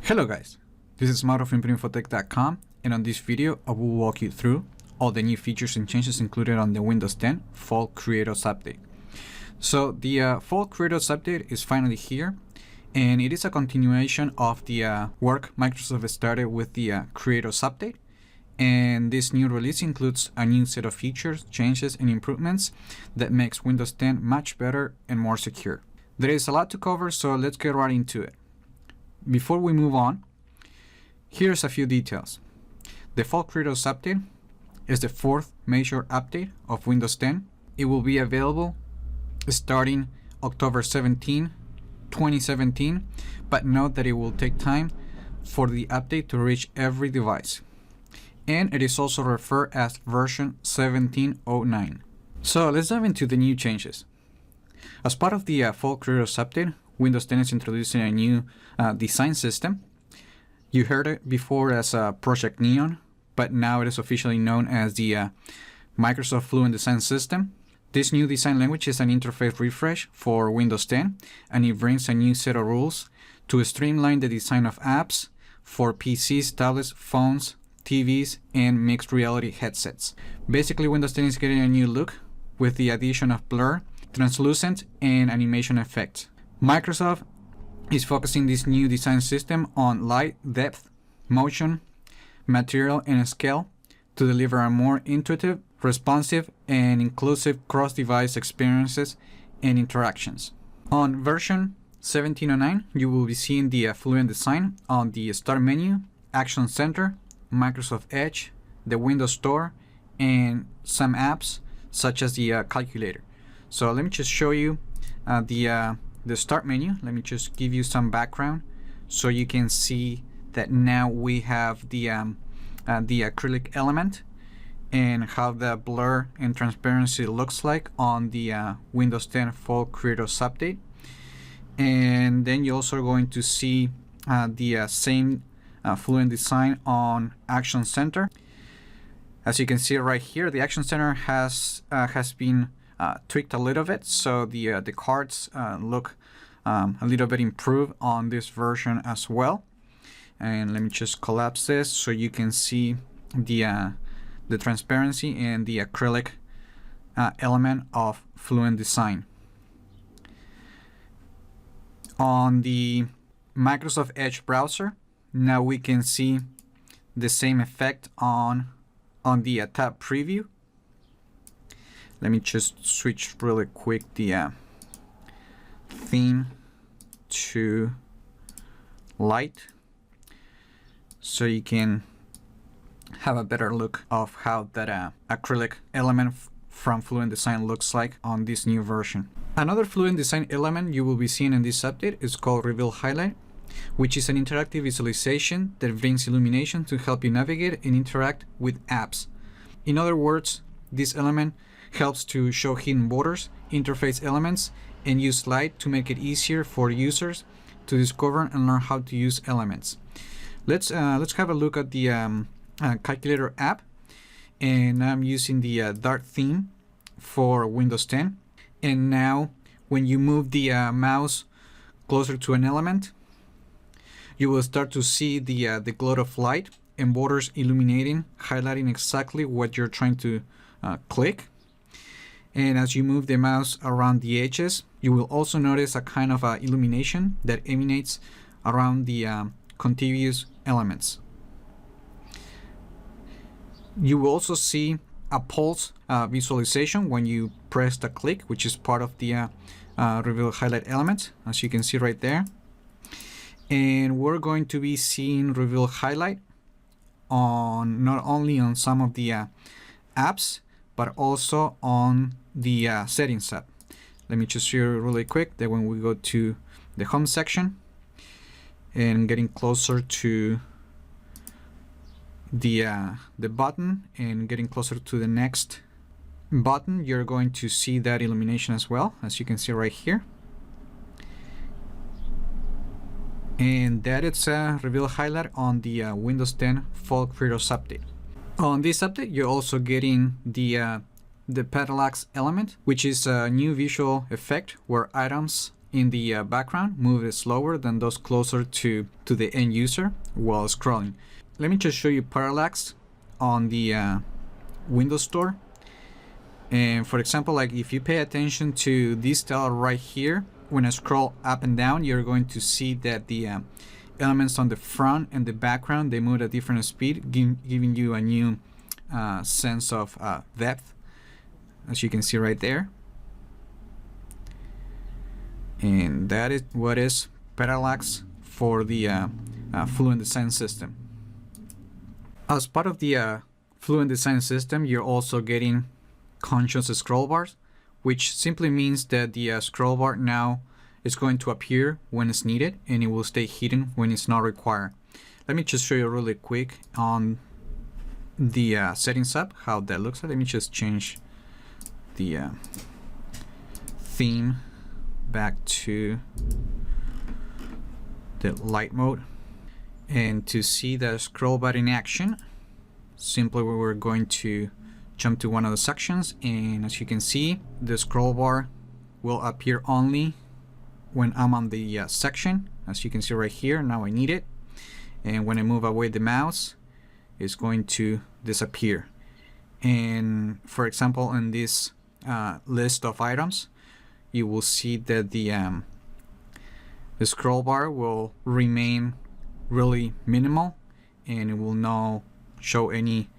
Hello guys, this is Mauro from Infotech.com, and on this video I will walk you through all the new features and changes included on the Windows 10 Fall Creators Update. So the Fall Creators Update is finally here, and it is a continuation of the work Microsoft started with the Creators Update. And this new release includes a new set of features, changes, and improvements that makes Windows 10 much better and more secure. There is a lot to cover, so let's get right into it. Before we move on, here's a few details. The Fall Creators Update is the fourth major update of Windows 10. It will be available starting October 17, 2017, but note that it will take time for the update to reach every device. And it is also referred as version 1709. So let's dive into the new changes. As part of the Fall Creators Update, Windows 10 is introducing a new design system. You heard it before as Project Neon, but now it is officially known as the Microsoft Fluent Design System. This new design language is an interface refresh for Windows 10, and it brings a new set of rules to streamline the design of apps for PCs, tablets, phones, TVs, and mixed reality headsets. Basically, Windows 10 is getting a new look with the addition of blur, translucent, and animation effects. Microsoft is focusing this new design system on light, depth, motion, material, and scale to deliver a more intuitive, responsive, and inclusive cross-device experiences and interactions. On version 1709, you will be seeing the Fluent design on the Start menu, Action Center, Microsoft Edge, the Windows Store, and some apps such as the calculator. So let me just show you the Start menu. Let me just give you some background so you can see that now we have the acrylic element and how the blur and transparency looks like on the Windows 10 Fall Creators Update. And then you're also going to see the same Fluent design on Action Center. As you can see right here, the Action Center has been tweaked a little bit, so the cards look a little bit improved on this version as well. And let me just collapse this so you can see the transparency and the acrylic element of Fluent design. On the Microsoft Edge browser, now we can see the same effect on the tab preview. Let me just switch really quick the theme to light so you can have a better look of how that acrylic element from Fluent Design looks like on this new version. Another Fluent Design element you will be seeing in this update is called Reveal Highlight, which is an interactive visualization that brings illumination to help you navigate and interact with apps. In other words, this element helps to show hidden borders, interface elements, and use light to make it easier for users to discover and learn how to use elements. Let's have a look at the calculator app, and I'm using the Dart theme for Windows 10. And now, when you move the mouse closer to an element, you will start to see the glow of light and borders illuminating, highlighting exactly what you're trying to click. And as you move the mouse around the edges, you will also notice a kind of illumination that emanates around the contiguous elements. You will also see a pulse visualization when you press the click, which is part of the Reveal Highlight element, as you can see right there. And we're going to be seeing Reveal Highlight on not only on some of the apps, but also on the Settings app. Let me just show you really quick that when we go to the Home section and getting closer to the button and getting closer to the next button, you're going to see that illumination as well, as you can see right here. And that is a Reveal Highlight on the Windows 10 Fall Creators Update. On this update, you're also getting the parallax element, which is a new visual effect where items in the background move it slower than those closer to the end user while scrolling. Let me just show you parallax on the Windows Store. And for example, like if you pay attention to this tile right here, when I scroll up and down, you're going to see that the elements on the front and the background, they move at a different speed, giving you a new sense of depth, as you can see right there. And that is what is parallax for the Fluent Design system. As part of the Fluent Design system, you're also getting conscious scroll bars, which simply means that the scroll bar now is going to appear when it's needed and it will stay hidden when it's not required. Let me just show you really quick on the settings app how that looks like. Let me just change the theme back to the light mode, and to see the scroll bar in action, simply we're going to jump to one of the sections, and as you can see, the scroll bar will appear only when I'm on the section. As you can see right here, now I need it, and when I move away the mouse, it's going to disappear. And for example, in this list of items, you will see that the scroll bar will remain really minimal and it will not show any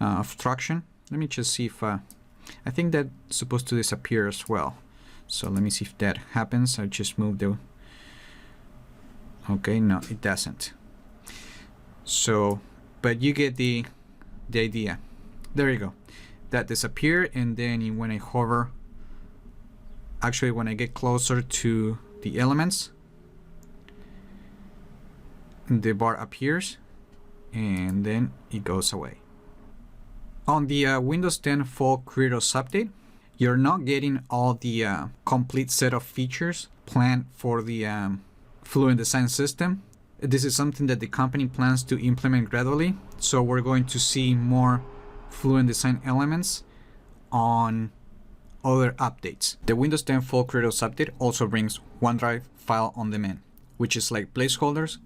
obstruction. Let me just see if I think that's supposed to disappear as well. So let me see if that happens. I just moved the... Okay, no, it doesn't. So, but you get the idea. There you go. That disappeared, and then when I hover, actually when I get closer to the elements, the bar appears and then it goes away. On the Windows 10 Fall Creators Update, you're not getting all the complete set of features planned for the Fluent Design system. This is something that the company plans to implement gradually, so we're going to see more Fluent Design elements on other updates. The Windows 10 Fall Creators Update also brings OneDrive File on Demand, which is like placeholders,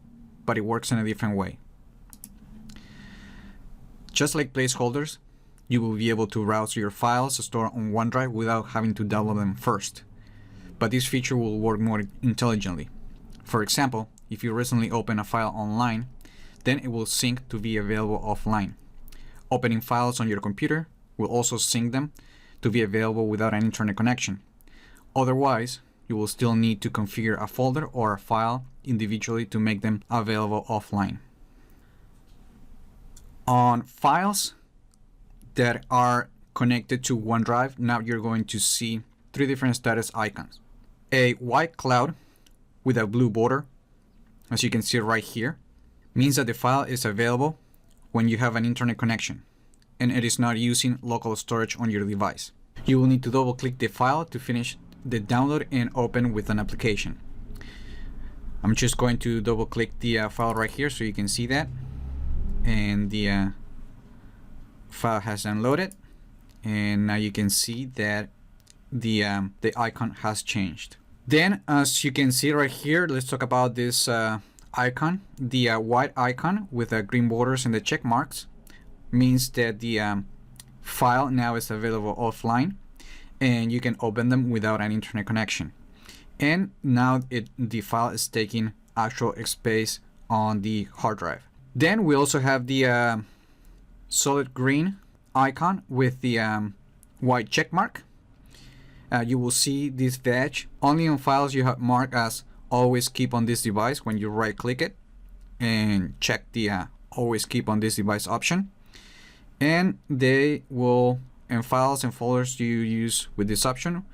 but it works in a different way. Just like placeholders, you will be able to route your files stored on OneDrive without having to download them first. But this feature will work more intelligently. For example, if you recently open a file online, then it will sync to be available offline. Opening files on your computer will also sync them to be available without an internet connection. Otherwise, you will still need to configure a folder or a file individually to make them available offline. On files that are connected to OneDrive, now you're going to see three different status icons. A white cloud with a blue border, as you can see right here, means that the file is available when you have an internet connection and it is not using local storage on your device. You will need to double click the file to finish the download and open with an application. I'm just going to double click the file right here so you can see that, and the file has downloaded, and now you can see that the icon has changed. Then, as you can see right here, let's talk about this icon. The white icon with the green borders and the check marks means that the file now is available offline and you can open them without an internet connection. And now the file is taking actual space on the hard drive. Then we also have the solid green icon with the white check mark. You will see this badge only on files you have marked as always keep on this device when you right click it and check the always keep on this device option. And they will, and files and folders you use with this option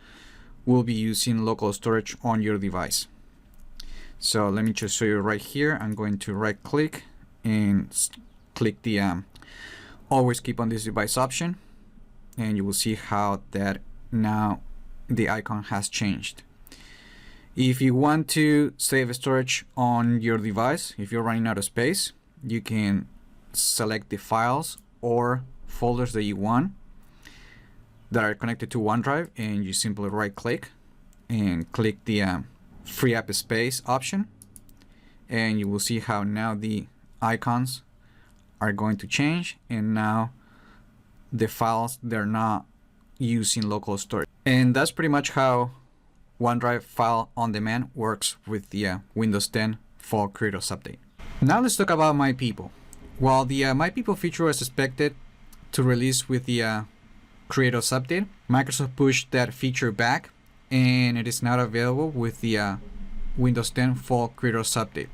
will be using local storage on your device. So let me just show you right here. I'm going to right click and click the always keep on this device option, and you will see how that now the icon has changed. If you want to save storage on your device, if you're running out of space, you can select the files or folders that you want that are connected to OneDrive, and you simply right click and click the free up space option, and you will see how now the icons are going to change, and now the files, they're not using local storage. And that's pretty much how OneDrive File on Demand works with the Windows 10 Fall Creators Update. Now let's talk about My People. While the My People feature was expected to release with the Creators Update, Microsoft pushed that feature back, and it is not available with the Windows 10 Fall Creators Update.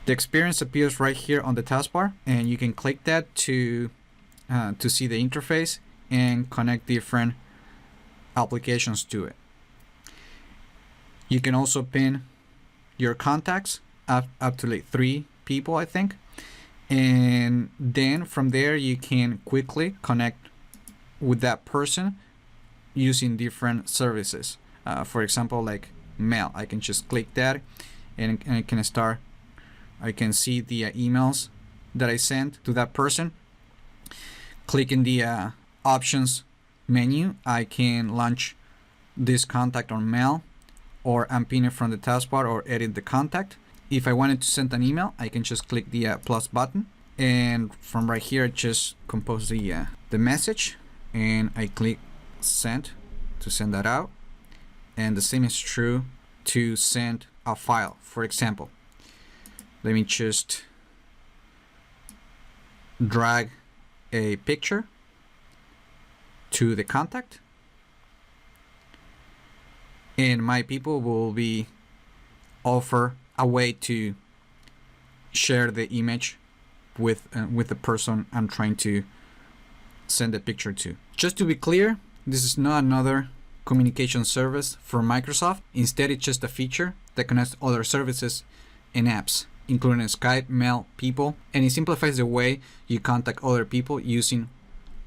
The experience appears right here on the taskbar, and you can click that to see the interface and connect different applications to it. You can also pin your contacts up to like 3 people, I think, and then from there you can quickly connect with that person using different services. For example, like mail, I can just click that and I can see the emails that I sent to that person. Clicking the options menu, I can launch this contact on mail, or unpin it from the taskbar, or edit the contact. If I wanted to send an email, I can just click the plus button, and from right here just compose the message, and I click send to send that out. And the same is true to send a file. For example, let me just drag a picture to the contact, and My People will be offer a way to share the image with the person I'm trying to send the picture to. Just to be clear, this is not another communication service from Microsoft. Instead, it's just a feature that connects other services and apps, including Skype, Mail, People, and it simplifies the way you contact other people using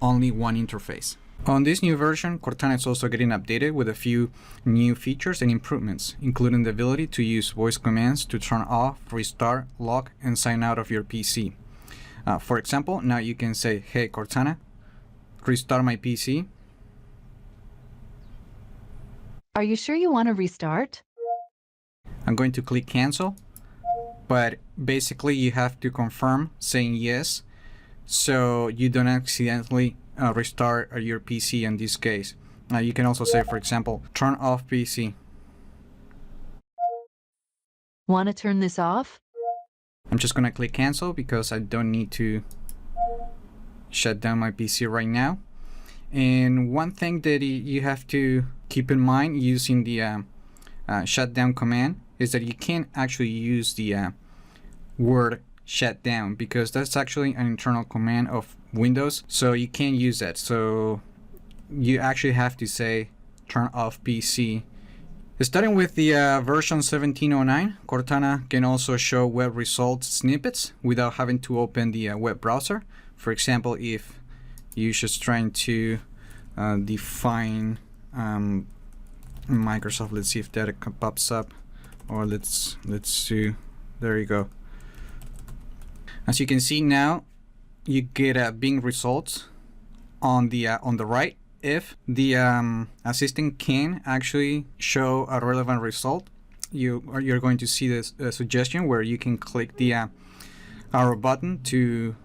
only one interface. On this new version, Cortana is also getting updated with a few new features and improvements, including the ability to use voice commands to turn off, restart, lock, and sign out of your PC. For example, now you can say, "Hey Cortana, restart my PC." Are you sure you want to restart? I'm going to click cancel, but basically you have to confirm saying yes, so you don't accidentally restart your PC in this case. You can also say, for example, turn off PC. Want to turn this off? I'm just gonna click cancel because I don't need to shut down my PC right now. And one thing that you have to keep in mind using the shutdown command is that you can't actually use the word shut down, because that's actually an internal command of Windows, so you can't use that. So you actually have to say turn off PC. Starting with the version 1709, Cortana can also show web results snippets without having to open the web browser. For example, if you're just trying to define Microsoft, let's see if that pops up, or let's see, there you go. As you can see now, you get Bing results on the right. If the assistant can actually show a relevant result, you're going to see this suggestion where you can click the arrow button to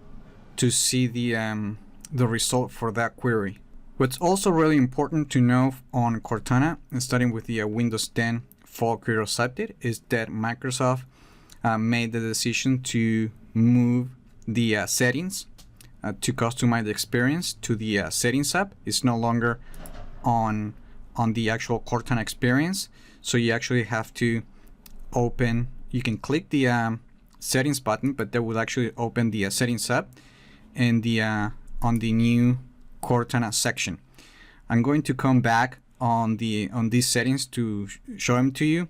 see the result for that query. What's also really important to know on Cortana, starting with the Windows 10 Fall Creators Update, is that Microsoft made the decision to move the settings to customize the experience to the settings app. It's no longer on the actual Cortana experience, so you actually have to open, you can click the settings button, but that will actually open the settings app and the on the new Cortana section. I'm going to come back on these settings to show them to you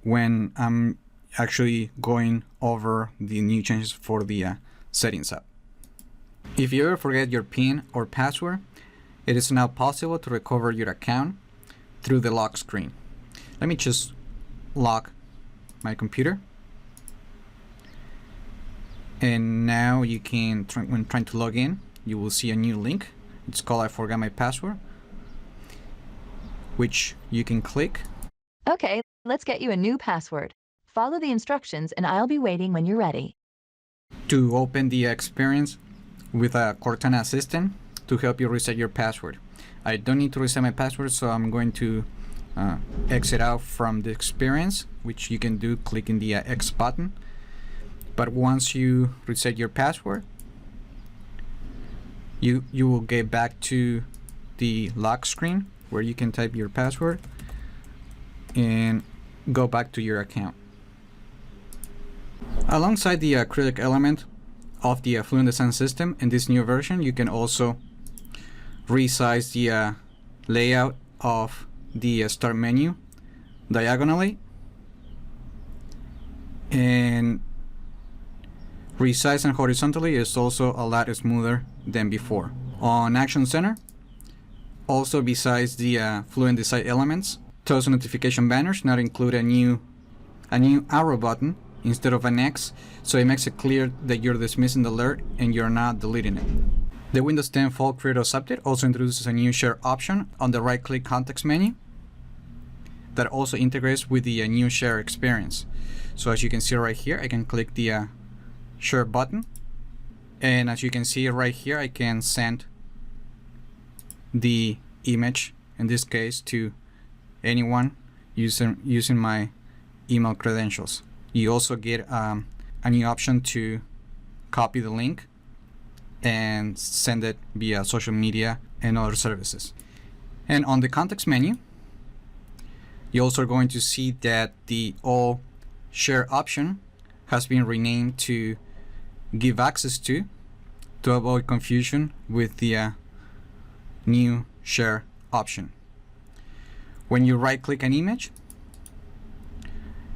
when I'm actually going over the new changes for the settings app. If you ever forget your PIN or password, it is now possible to recover your account through the lock screen. Let me just lock my computer. And now you can, when trying to log in, you will see a new link. It's called "I forgot my password," which you can click. Okay, let's get you a new password. Follow the instructions and I'll be waiting when you're ready. To open the experience with a Cortana assistant to help you reset your password. I don't need to reset my password, so I'm going to exit out from the experience, which you can do clicking the X button. But once you reset your password, you will get back to the lock screen where you can type your password and go back to your account. Alongside the acrylic element of the Fluent Design system in this new version, you can also resize the layout of the start menu diagonally and resize and horizontally is also a lot smoother than before. On Action Center, also besides the Fluent Design elements, Toast notification banners now include a new arrow button instead of an X, so it makes it clear that you're dismissing the alert and you're not deleting it. The Windows 10 Fall Creators Update also introduces a new share option on the right-click context menu that also integrates with the new share experience. So as you can see right here, I can click the share button, and as you can see right here, I can send the image, in this case, to anyone using my email credentials. You also get a new option to copy the link and send it via social media and other services. And on the context menu, you're also going to see that the all share option has been renamed to give access to avoid confusion with the new share option. When you right click an image,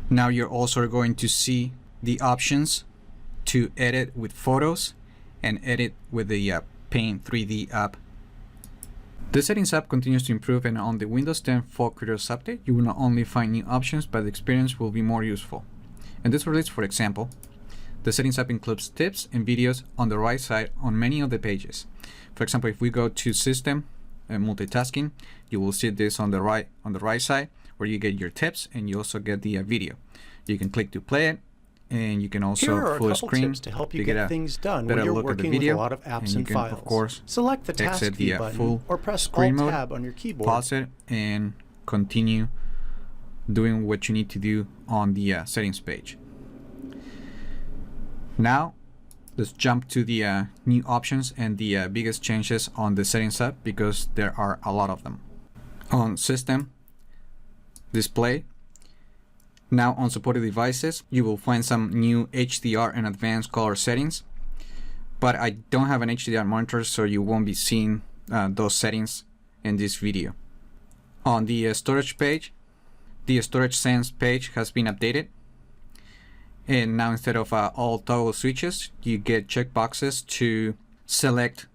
now you're also going to see the options to edit with photos and edit with the Paint 3D app. The Settings app continues to improve, and on the Windows 10 Fall Creators Update, you will not only find new options, but the experience will be more useful. In this release, for example, the Settings app includes tips and videos on the right side on many of the pages. For example, if we go to System and Multitasking, you will see this on the right side, where you get your tips and you also get the video. You can click to play it, and you can also Here are a full couple screen tips to help you get things done when better you're look at the working with video, a lot of apps and you and can, files. of course, Select the Task exit key the button full or press screen mode, Alt-Tab on your keyboard. pause it, and continue doing what you need to do on the settings page. Now, let's jump to the new options and the biggest changes on the Settings app, because there are a lot of them. On System, Display, now on supported devices, you will find some new HDR and advanced color settings, but I don't have an HDR monitor, so you won't be seeing those settings in this video. On the storage page, the Storage Sense page has been updated, and now instead of all toggle switches, you get checkboxes to select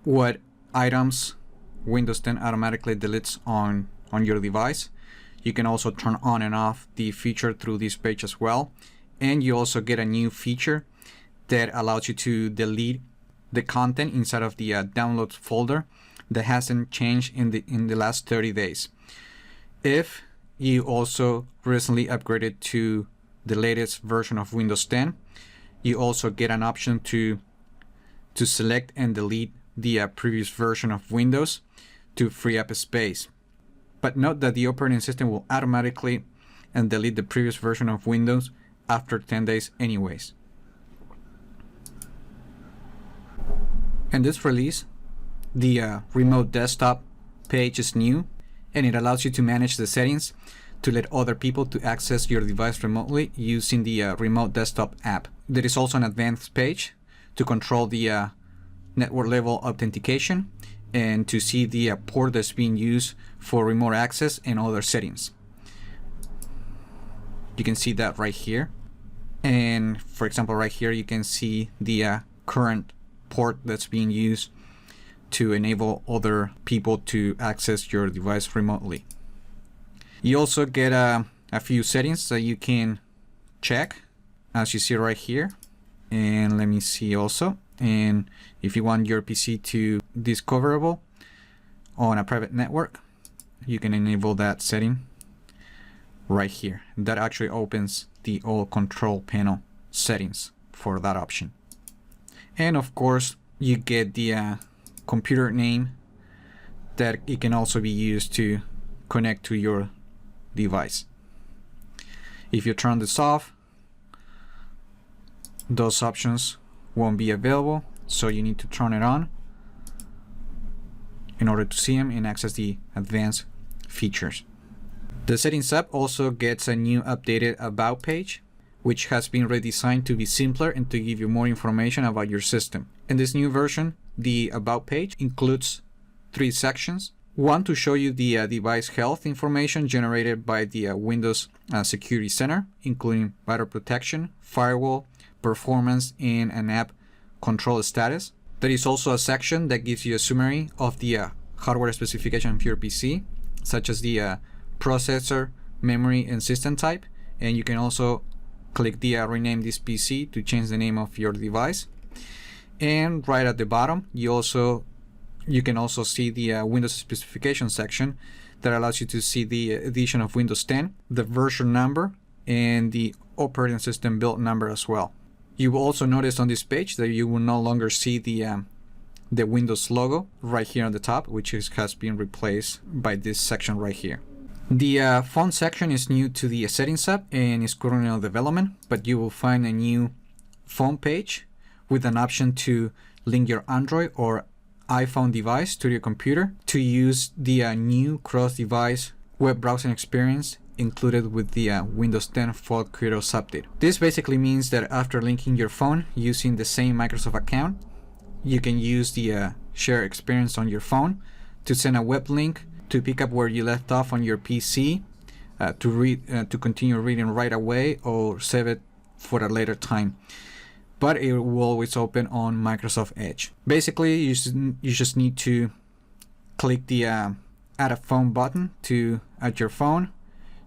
what items Windows 10 automatically deletes on your device. You can also turn on and off the feature through this page as well. And you also get a new feature that allows you to delete the content inside of the downloads folder that hasn't changed in the last 30 days. If you also recently upgraded to the latest version of Windows 10, you also get an option to select and delete the previous version of Windows to free up space. But note that the operating system will automatically delete the previous version of Windows after 10 days anyways. In this release, the remote desktop page is new, and it allows you to manage the settings to let other people to access your device remotely using the remote desktop app. There is also an advanced page to control the network level authentication and to see the port that's being used for remote access and other settings. You can see that right here. And for example, right here, you can see the current port that's being used to enable other people to access your device remotely. You also get a few settings that you can check, as you see right here. And let me see also. And if you want your PC to be discoverable on a private network, you can enable that setting right here. That actually opens the all control panel settings for that option. And of course, you get the computer name that it can also be used to connect to your device. If you turn this off, those options won't be available, so you need to turn it on in order to see them and access the advanced features. The Settings app also gets a new updated About page, which has been redesigned to be simpler and to give you more information about your system. In this new version, the About page includes 3 sections. One to show you the device health information generated by the Windows Security Center, including virus protection, firewall, performance, and an app control status. There is also a section that gives you a summary of the hardware specification of your PC, such as the processor, memory, and system type. And you can also click the rename this PC to change the name of your device. And right at the bottom, you can also see the Windows specification section that allows you to see the edition of Windows 10, the version number, and the operating system build number as well. You will also notice on this page that you will no longer see the Windows logo right here on the top, which has been replaced by this section right here. The phone section is new to the Settings app and is currently in development, but you will find a new phone page with an option to link your Android or iPhone device to your computer to use the new cross-device web browsing experience included with the Windows 10 Fall Creators Update. This basically means that after linking your phone using the same Microsoft account, you can use the share experience on your phone to send a web link to pick up where you left off on your PC, to continue reading right away or save it for a later time. But it will always open on Microsoft Edge. Basically, you just need to click the add a phone button to add your phone.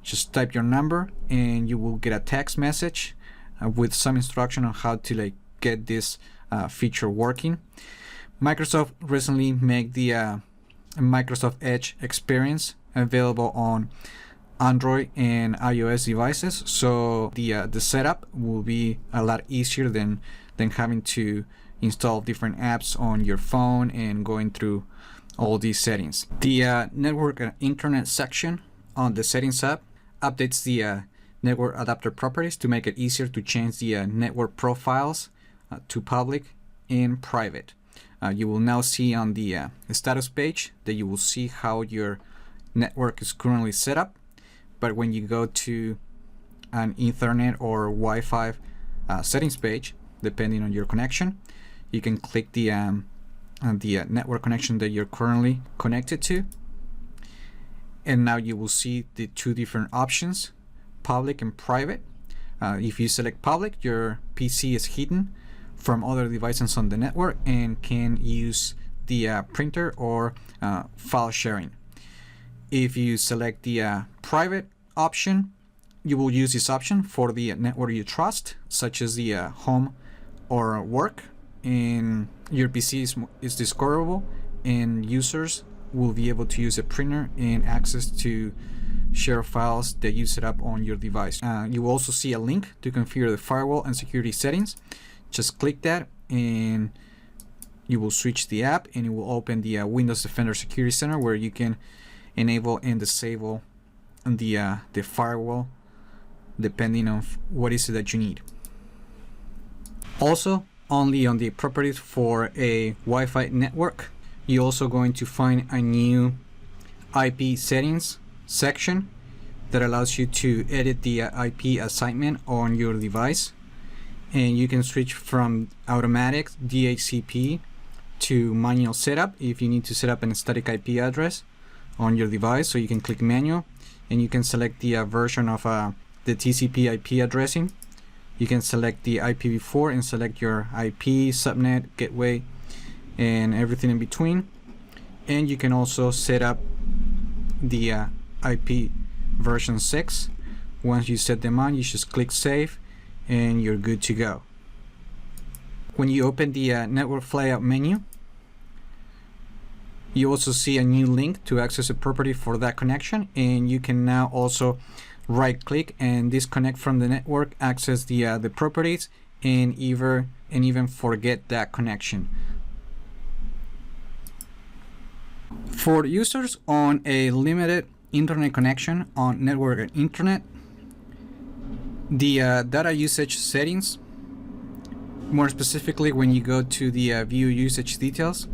Just type your number and you will get a text message with some instruction on how to get this feature working. Microsoft recently made the Microsoft Edge experience available on Android and iOS devices, so the setup will be a lot easier than having to install different apps on your phone and going through all these settings. The network and internet section on the Settings app updates the network adapter properties to make it easier to change the network profiles to public and private. You will now see on the status page that you will see how your network is currently set up. But when you go to an Ethernet or Wi-Fi settings page, depending on your connection, you can click the network connection that you're currently connected to. And now you will see the 2 different options, public and private. If you select public, your PC is hidden from other devices on the network and can use the printer or file sharing. If you select the private option, you will use this option for the network you trust, such as the home or work, and your PC is discoverable and users will be able to use a printer and access to share files that you set up on your device. You will also see a link to configure the firewall and security settings. Just click that and you will switch the app and it will open the Windows Defender Security Center, where you can enable and disable the firewall depending on what is it that you need. Also, only on the properties for a Wi-Fi network, you're also going to find a new IP settings section that allows you to edit the IP assignment on your device, and you can switch from automatic DHCP to manual setup if you need to set up a static IP address on your device. So you can click manual and you can select the version of the TCP IP addressing. You can select the IPv4 and select your IP, subnet, gateway, and everything in between. And you can also set up the IP version 6. Once you set them on, you just click save and you're good to go. When you open the network flyout menu, you also see a new link to access a property for that connection, and you can now also right click and disconnect from the network, access the properties, and even forget that connection. For users on a limited internet connection on network and internet, the data usage settings, more specifically when you go to the view usage details,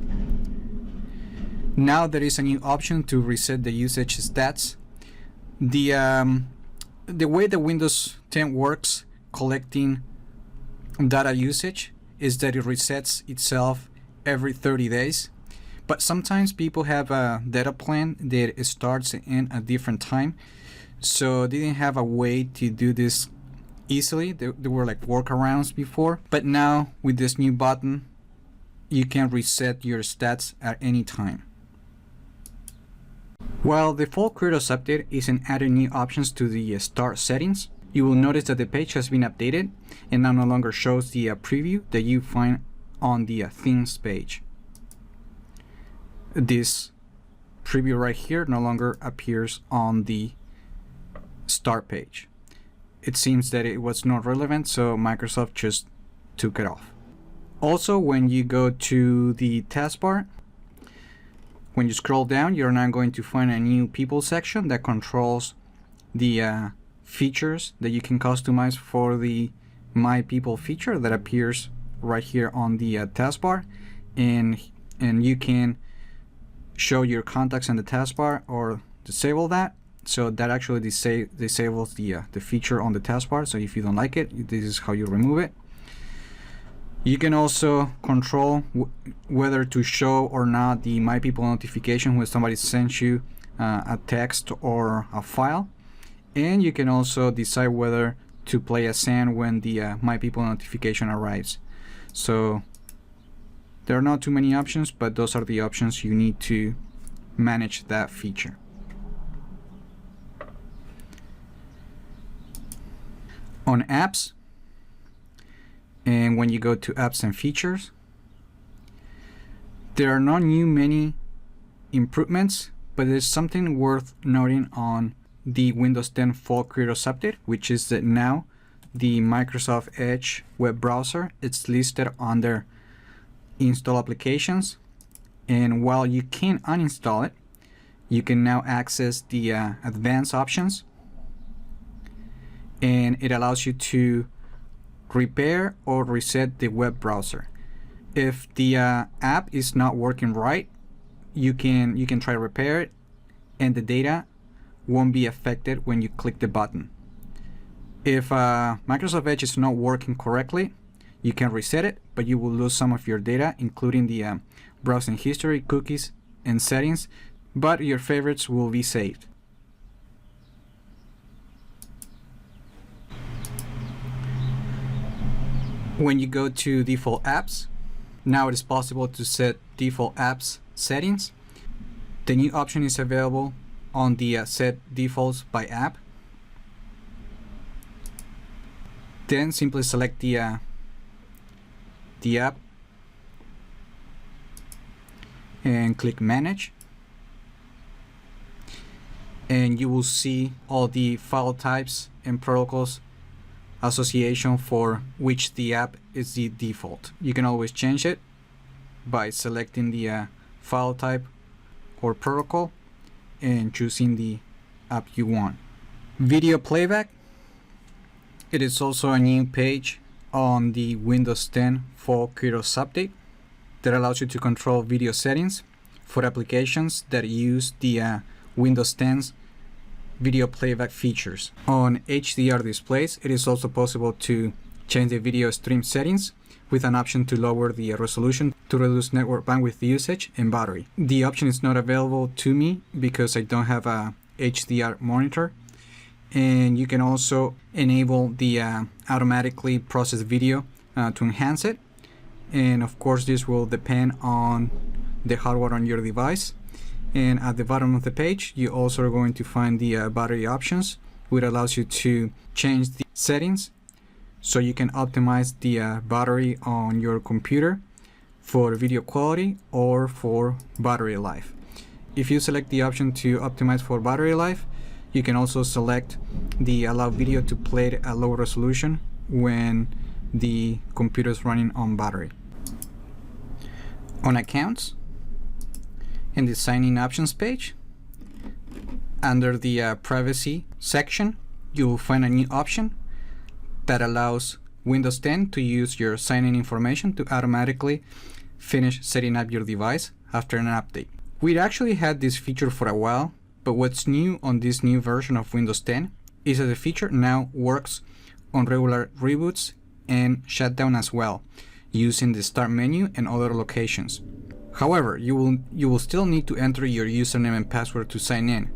now there is a new option to reset the usage stats. The way the Windows 10 works collecting data usage is that it resets itself every 30 days. But sometimes people have a data plan that starts in a different time, so they didn't have a way to do this easily. There were like workarounds before, but now with this new button, you can reset your stats at any time. While the Fall Creators Update isn't adding new options to the start settings, you will notice that the page has been updated and now no longer shows the preview that you find on the themes page. This preview right here no longer appears on the start page. It seems that it was not relevant, so Microsoft just took it off. Also, when you go to the taskbar, when you scroll down, you're now going to find a new people section that controls the features that you can customize for the My People feature that appears right here on the taskbar, and you can show your contacts in the taskbar or disable that. So that actually disables the feature on the taskbar. So if you don't like it, this is how you remove it. You can also control whether to show or not the My People notification when somebody sends you a text or a file. And you can also decide whether to play a SAN when the My People notification arrives. So there are not too many options, but those are the options you need to manage that feature. On apps, and when you go to apps and features, there are not many improvements, but there's something worth noting on the Windows 10 Fall Creators Update, which is that now the Microsoft Edge web browser, it's listed under install applications, and while you can uninstall it, you can now access the advanced options, and it allows you to repair or reset the web browser. If the app is not working right, you can try to repair it, and the data won't be affected when you click the button. If Microsoft Edge is not working correctly, you can reset it, but you will lose some of your data, including the browsing history, cookies, and settings, but your favorites will be saved. When you go to default apps, now it is possible to set default apps settings. The new option is available on the set defaults by app. Then simply select the app and click manage, and you will see all the file types and protocols association for which the app is the default. You can always change it by selecting the file type or protocol and choosing the app you want. Video playback. It is also a new page on the Windows 10 Fall Creators Update that allows you to control video settings for applications that use the Windows 10's video playback features. On HDR displays, it is also possible to change the video stream settings with an option to lower the resolution to reduce network bandwidth usage and battery. The option is not available to me because I don't have a HDR monitor. And you can also enable the automatically processed video to enhance it. And of course, this will depend on the hardware on your device. And at the bottom of the page, you also are going to find the battery options, which allows you to change the settings so you can optimize the battery on your computer for video quality or for battery life. If you select the option to optimize for battery life, You can also select the allow video to play at low resolution when the computer is running on battery. On accounts, in the sign in options page, under the privacy section, you will find a new option that allows Windows 10 to use your sign-in information to automatically finish setting up your device after an update. We'd actually had this feature for a while, but what's new on this new version of Windows 10 is that the feature now works on regular reboots and shutdown as well, using the start menu and other locations. However, you will still need to enter your username and password to sign in.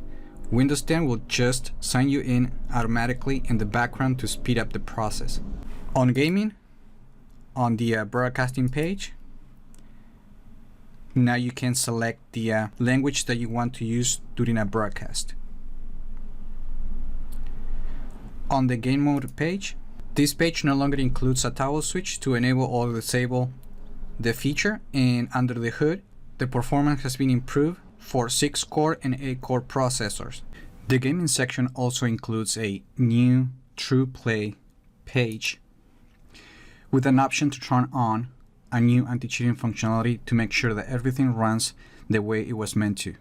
Windows 10 will just sign you in automatically in the background to speed up the process. On gaming, on the broadcasting page, now you can select the language that you want to use during a broadcast. On the game mode page, this page no longer includes a toggle switch to enable or disable the feature, and under the hood, the performance has been improved for 6-core and 8-core processors. The gaming section also includes a new True Play page with an option to turn on a new anti-cheating functionality to make sure that everything runs the way it was meant to.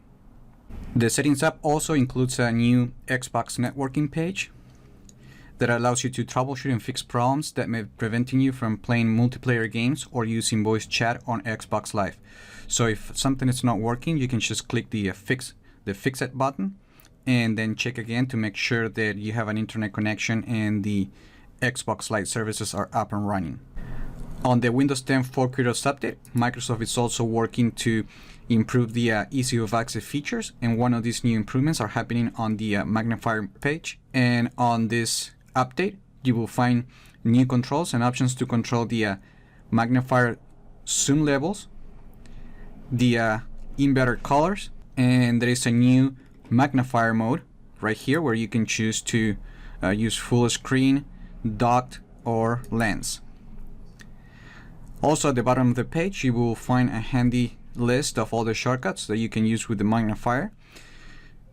The Settings app also includes a new Xbox networking page that allows you to troubleshoot and fix problems that may be preventing you from playing multiplayer games or using voice chat on Xbox Live. So if something is not working, you can just click the Fix It button and then check again to make sure that you have an internet connection and the Xbox Live services are up and running. On the Windows 10 Fall Creators Update, Microsoft is also working to improve the easy of access features, and one of these new improvements are happening on the magnifier page. And on this update, you will find new controls and options to control the magnifier zoom levels, the in-better colors, and there is a new magnifier mode right here where you can choose to use full screen, docked, or lens. Also at the bottom of the page, you will find a handy list of all the shortcuts that you can use with the magnifier.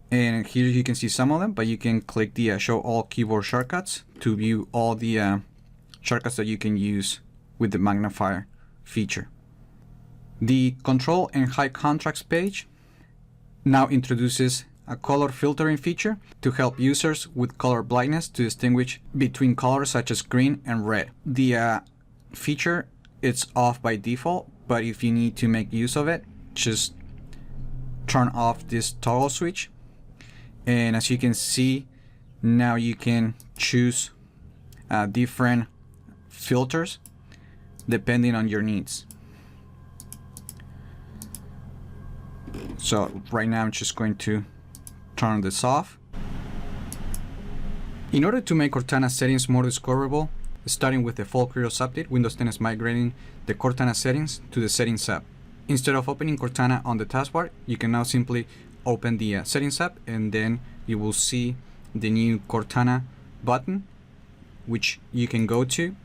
And here you can see some of them, but you can click the show all keyboard shortcuts to view all the shortcuts that you can use with the magnifier feature. The control and high contrast page now introduces a color filtering feature to help users with color blindness to distinguish between colors such as green and red. The feature is off by default, but if you need to make use of it, just turn off this toggle switch. And as you can see, now you can choose different filters depending on your needs. So right now I'm just going to turn this off. In order to make Cortana settings more discoverable, starting with the Fall Creators Update, Windows 10 is migrating the Cortana settings to the Settings app. Instead of opening Cortana on the taskbar, you can now simply open the Settings app, and then you will see the new Cortana button, which you can go to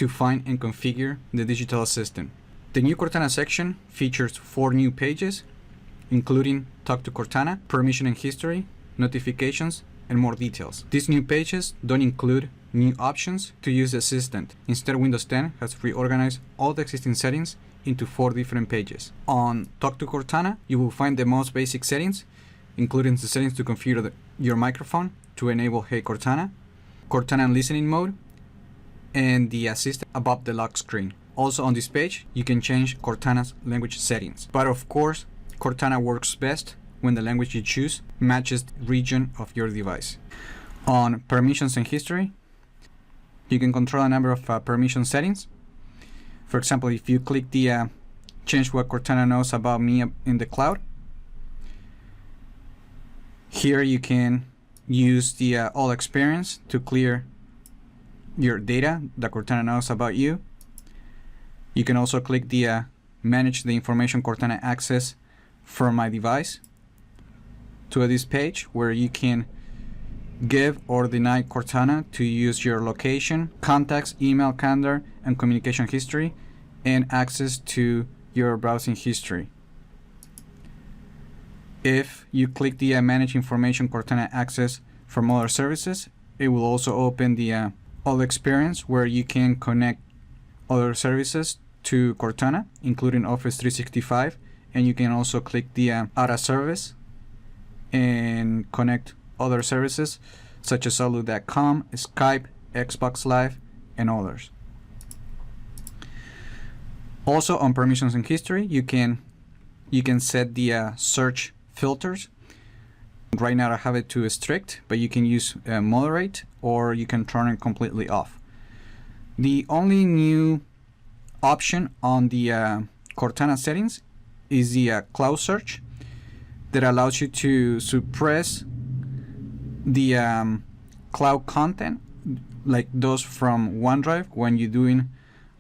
find and configure the digital assistant. The new Cortana section features 4 new pages, including Talk to Cortana, Permission and History, Notifications, and more details. These new pages don't include new options to use the assistant. Instead, Windows 10 has reorganized all the existing settings into 4 different pages. On Talk to Cortana, you will find the most basic settings, including the settings to configure your microphone to enable Hey Cortana, Cortana listening mode, and the assistant above the lock screen. Also on this page, you can change Cortana's language settings. But of course, Cortana works best when the language you choose matches the region of your device. On Permissions and History, you can control a number of permission settings. For example, if you click the change what Cortana knows about me in the cloud, here you can use the all experience to clear your data that Cortana knows about you. You can also click the manage the information Cortana access from my device to this page where you can give or deny Cortana to use your location, contacts, email, calendar, and communication history, and access to your browsing history. If you click the manage information Cortana access from other services. It will also open the all experience where you can connect other services to Cortana, including Office 365, and you can also click the add a service and connect other services such as Outlook.com, Skype, Xbox Live, and others. Also, on permissions and history, you can set the search filters. Right now I have it to strict, but you can use moderate, or you can turn it completely off. The only new option on the Cortana settings is the cloud search that allows you to suppress the cloud content like those from OneDrive when you're doing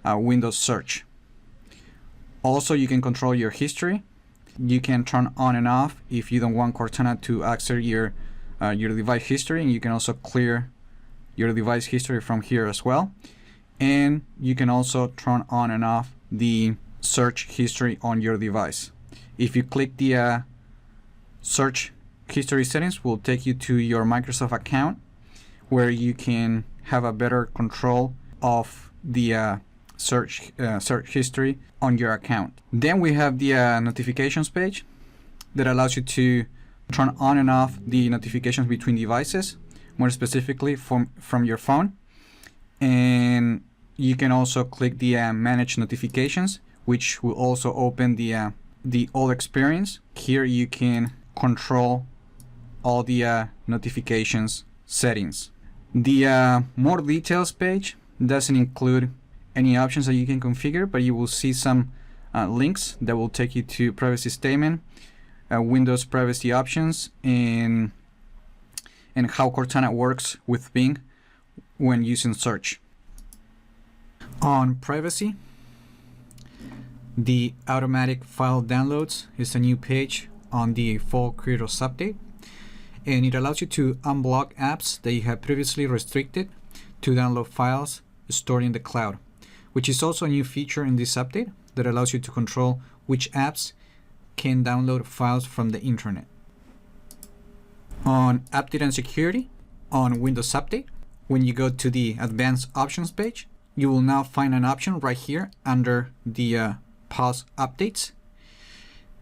a Windows search. Also, you can control your history. You can turn on and off if you don't want Cortana to access your device history, and you can also clear your device history from here as well. And you can also turn on and off the search history on your device. If you click the search history settings, will take you to your Microsoft account, where you can have a better control of the search history on your account. Then we have the notifications page that allows you to turn on and off the notifications between devices, more specifically from your phone. And you can also click the manage notifications, which will also open the all experience. Here you can control all the notifications settings. The more details page doesn't include any options that you can configure, but you will see some links that will take you to privacy statement, Windows privacy options, and how Cortana works with Bing when using search. On privacy, the automatic file downloads is a new page on the Fall Creators Update, and it allows you to unblock apps that you have previously restricted to download files stored in the cloud, which is also a new feature in this update that allows you to control which apps can download files from the internet. On Update and Security, on Windows Update, when you go to the Advanced Options page, you will now find an option right here under the Pause Updates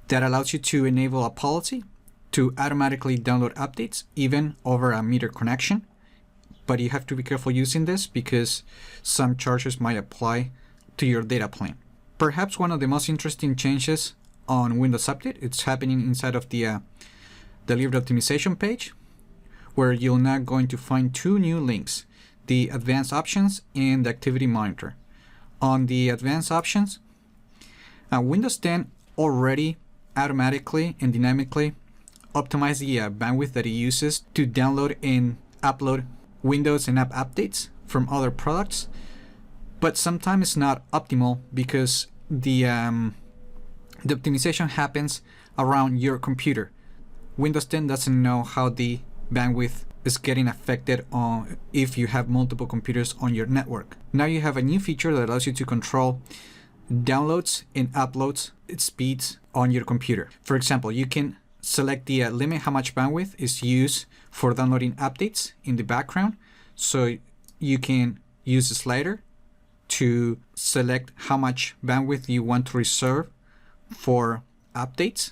that allows you to enable a policy to automatically download updates even over a meter connection. But you have to be careful using this because some charges might apply to your data plan. Perhaps one of the most interesting changes on Windows Update, it's happening inside of the Delivery Optimization page, where you're now going to find two new links, the Advanced Options and the Activity Monitor. On the Advanced Options, Windows 10 already automatically and dynamically optimize the bandwidth that it uses to download and upload Windows and app updates from other products, but sometimes it's not optimal because the optimization happens around your computer. Windows 10 doesn't know how the bandwidth is getting affected on if you have multiple computers on your network. Now you have a new feature that allows you to control downloads and uploads speeds on your computer. For example, you can select the limit how much bandwidth is used for downloading updates in the background. So you can use the slider to select how much bandwidth you want to reserve for updates.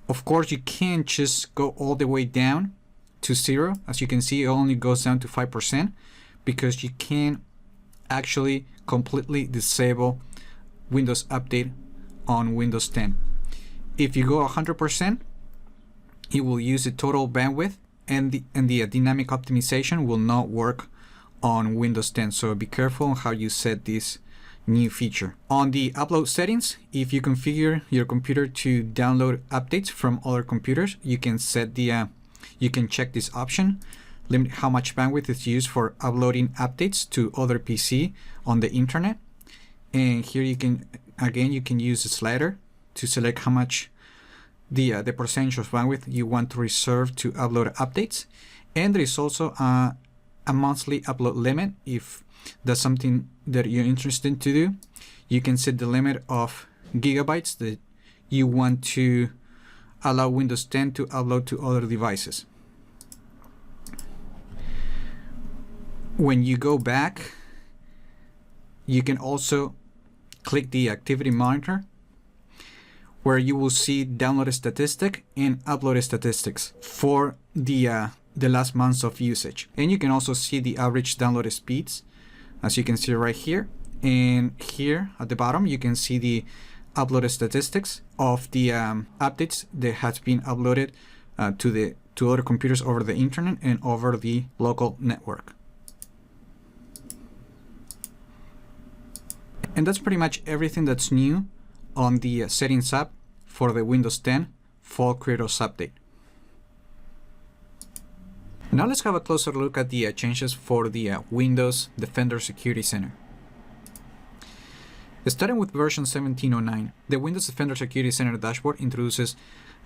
Of course, you can't just go all the way down to 0. As you can see, it only goes down to 5% because you can actually completely disable Windows Update on Windows 10. If you go 100%, it will use the total bandwidth, and the dynamic optimization will not work on Windows 10. So be careful on how you set this new feature. On the upload settings, if you configure your computer to download updates from other computers, you can set you can check this option, limit how much bandwidth is used for uploading updates to other PC on the internet. And here you can use the slider to select how much the percentage of bandwidth you want to reserve to upload updates. And there is also a monthly upload limit. If that's something that you're interested to do, you can set the limit of gigabytes that you want to allow Windows 10 to upload to other devices. When you go back, you can also click the activity monitor, where you will see downloaded statistic and uploaded statistics for the last months of usage. And you can also see the average downloaded speeds, as you can see right here. And here at the bottom, you can see the uploaded statistics of the updates that has been uploaded to other computers over the internet and over the local network. And that's pretty much everything that's new on the Settings app for the Windows 10 Fall Creators Update. Now let's have a closer look at the changes for the Windows Defender Security Center. Starting with version 1709, the Windows Defender Security Center dashboard introduces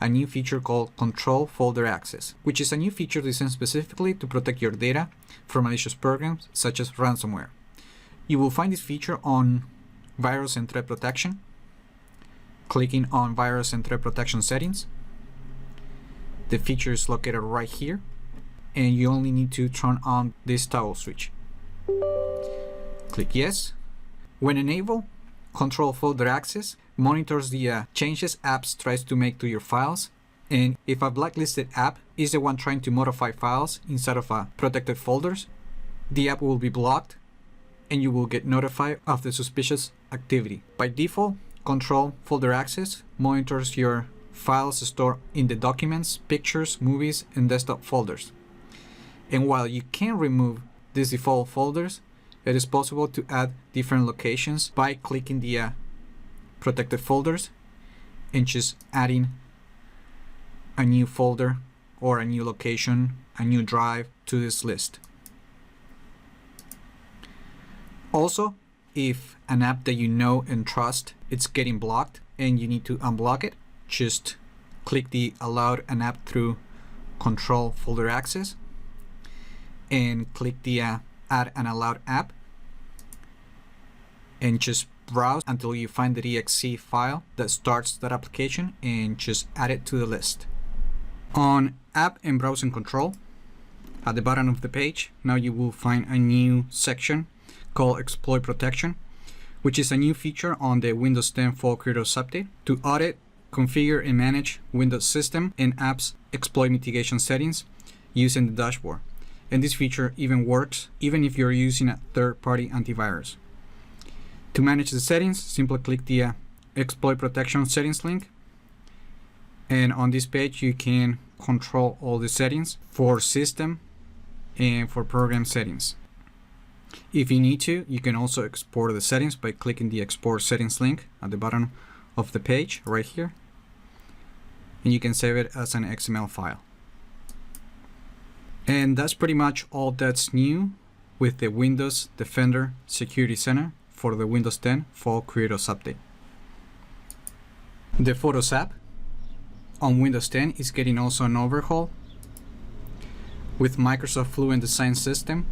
a new feature called Control Folder Access, which is a new feature designed specifically to protect your data from malicious programs such as ransomware. You will find this feature on Virus and Threat Protection. Clicking on Virus and Threat Protection settings, the feature is located right here, and you only need to turn on this toggle switch. Click Yes. When enabled, Control Folder Access monitors the changes apps tries to make to your files, and if a blacklisted app is the one trying to modify files inside of protected folders, the app will be blocked and you will get notified of the suspicious activity. By default, Control Folder Access monitors your files stored in the Documents, Pictures, Movies, and Desktop folders. And while you can remove these default folders, it is possible to add different locations by clicking the protected folders and just adding a new folder or a new location, a new drive to this list. Also, if an app that you know and trust it's getting blocked and you need to unblock it, just click the Allow an app through Control Folder Access and click the Add an allowed app and just browse until you find the exe file that starts that application and just add it to the list. On App and Browsing Control, at the bottom of the page, now you will find a new section called Exploit Protection, which is a new feature on the Windows 10 Fall Creators Update to audit, configure, and manage Windows system and apps exploit mitigation settings using the dashboard. And this feature even works even if you're using a third-party antivirus. To manage the settings, simply click the Exploit Protection settings link. And on this page, you can control all the settings for system and for program settings. If you need to, you can also export the settings by clicking the Export Settings link at the bottom of the page right here. And you can save it as an XML file. And that's pretty much all that's new with the Windows Defender Security Center for the Windows 10 Fall Creators Update. The Photos app on Windows 10 is getting also an overhaul with Microsoft Fluent Design System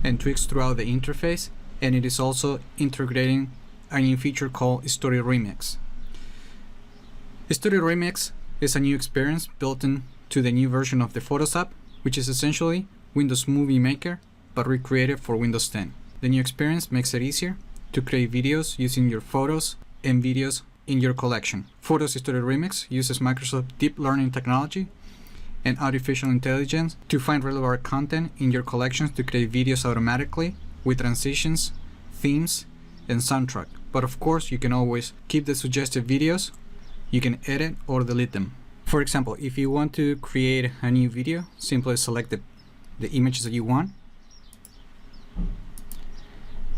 and tweaks throughout the interface, and it is also integrating a new feature called Story Remix. Story Remix is a new experience built into the new version of the Photos app, which is essentially Windows Movie Maker but recreated for Windows 10. The new experience makes it easier to create videos using your photos and videos in your collection. Photos Story Remix uses Microsoft Deep Learning technology and artificial intelligence to find relevant content in your collections to create videos automatically with transitions, themes, and soundtrack. But of course, you can always keep the suggested videos. You can edit or delete them. For example, if you want to create a new video, simply select the images that you want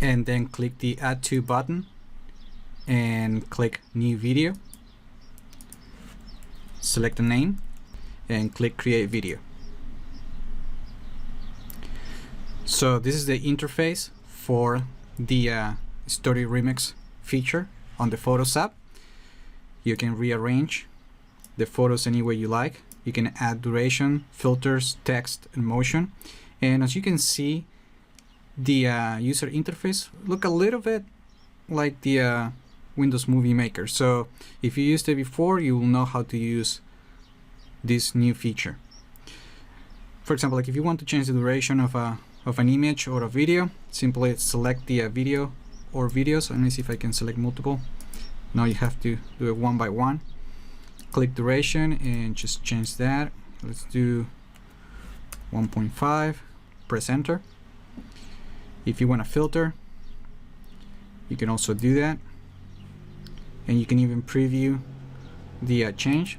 and then click the Add To button and click New Video. Select the name and click Create Video. So this is the interface for the Story Remix feature on the Photos app. You can rearrange the photos any way you like. You can add duration, filters, text, and motion. And as you can see, the user interface look a little bit like the Windows Movie Maker. So if you used it before, you will know how to use this new feature. For example, like if you want to change the duration of a of an image or a video, simply select the video or videos. Let me see if I can select multiple. Now you have to do it one by one. Click duration and just change that. Let's do 1.5. Press enter. If you want to filter, you can also do that, and you can even preview the change.